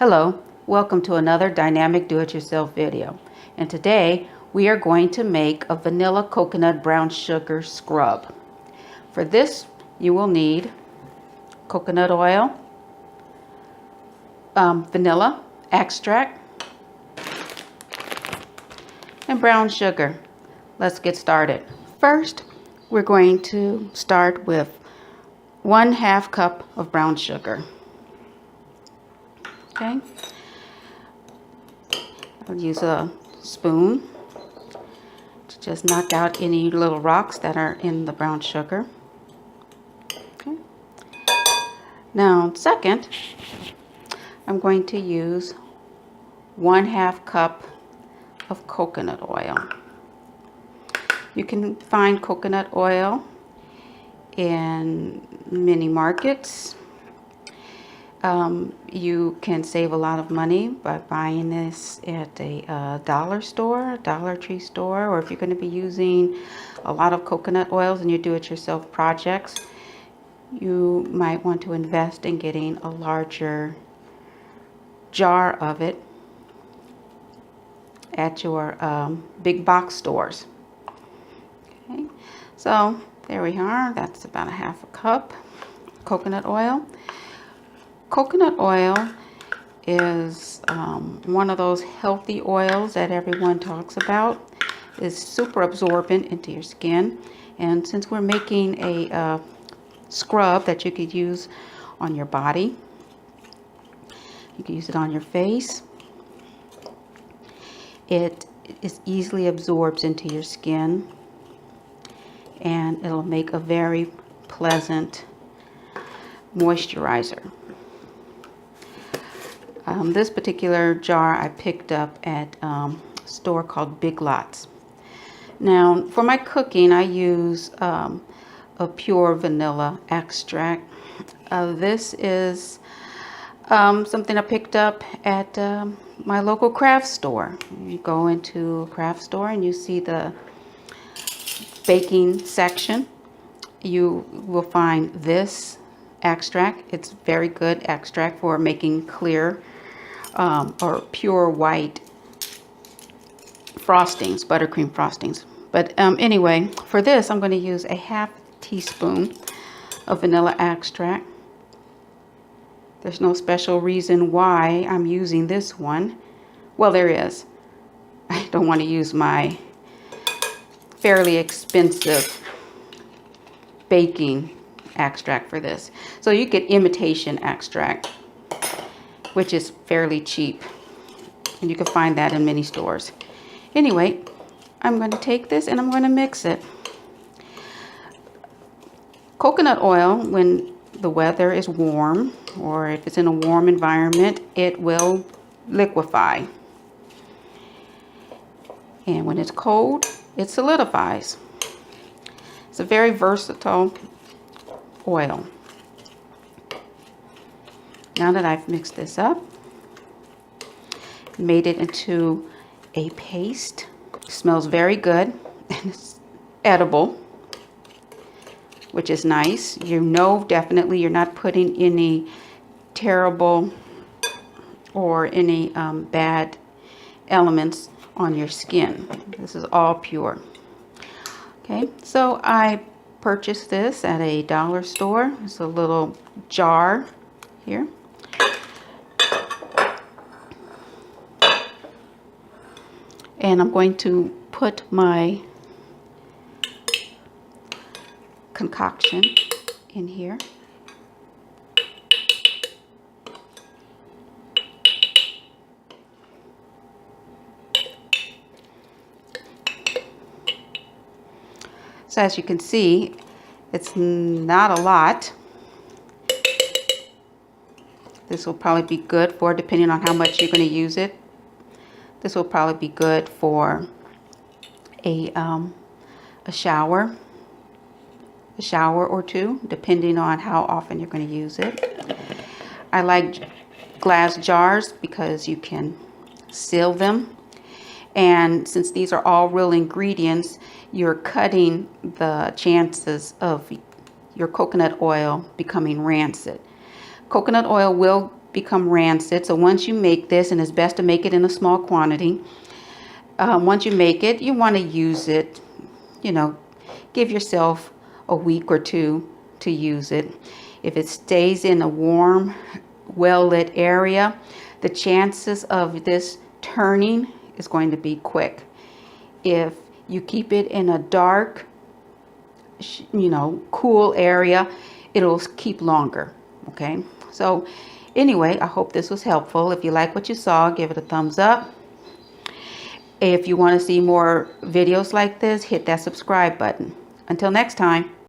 Hello, welcome to another dynamic do-it-yourself video. And today we are going to make a vanilla coconut brown sugar scrub. For this you will need coconut oil, vanilla extract, and brown sugar. Let's get started. First, we're going to start with 1/2 cup of brown sugar. Okay, I'll use a spoon to just knock out any little rocks that are in the brown sugar. Okay. Now, second, I'm going to use 1/2 cup of coconut oil. You can find coconut oil in many markets. You can save a lot of money by buying this at a dollar store, Dollar Tree store, or if you're going to be using a lot of coconut oils in your do-it-yourself projects, you might want to invest in getting a larger jar of it at your big box stores. Okay, so there we are. That's about 1/2 cup coconut oil. Coconut oil is one of those healthy oils that everyone talks about. It's super absorbent into your skin, and since we're making a scrub that you could use on your body, you can use it on your face. It is easily absorbs into your skin, and it'll make a very pleasant moisturizer. This particular jar I picked up at a store called Big Lots. Now, for my cooking, I use a pure vanilla extract. This is something I picked up at my local craft store. You go into a craft store and you see the baking section. You will find this extract. It's very good extract for making clear or pure white frostings, buttercream frostings. But anyway, for this I'm going to use a 1/2 teaspoon of vanilla extract. There's no special reason why I'm using this one. Well, there is. I don't want to use my fairly expensive baking extract for this. So you get imitation extract, which is fairly cheap, and you can find that in many stores. Anyway, I'm going to take this and I'm going to mix it. Coconut oil, when the weather is warm, or if it's in a warm environment, it will liquefy, and when it's cold, it solidifies. It's a very versatile oil. Now that I've mixed this up, made it into a paste, it smells very good and it's edible, which is nice. You know, definitely you're not putting any terrible or any bad elements on your skin. This is all pure. Okay, so I purchased this at a dollar store. It's a little jar here. And I'm going to put my concoction in here. So as you can see, it's not a lot. This will probably be good for, depending on how much you're going to use it, this will probably be good for a shower or two, depending on how often you're going to use it. I like glass jars because you can seal them, and since these are all real ingredients, you're cutting the chances of your coconut oil becoming rancid. Coconut oil will become rancid. So once you make this, and it's best to make it in a small quantity, once you make it, you want to use it, you know, give yourself a week or two to use it. If it stays in a warm, well-lit area, the chances of this turning is going to be quick. If you keep it in a dark, you know, cool area, it'll keep longer. Okay, so anyway, I hope this was helpful. If you like what you saw, give it a thumbs up. If you want to see more videos like this, hit that subscribe button. Until next time.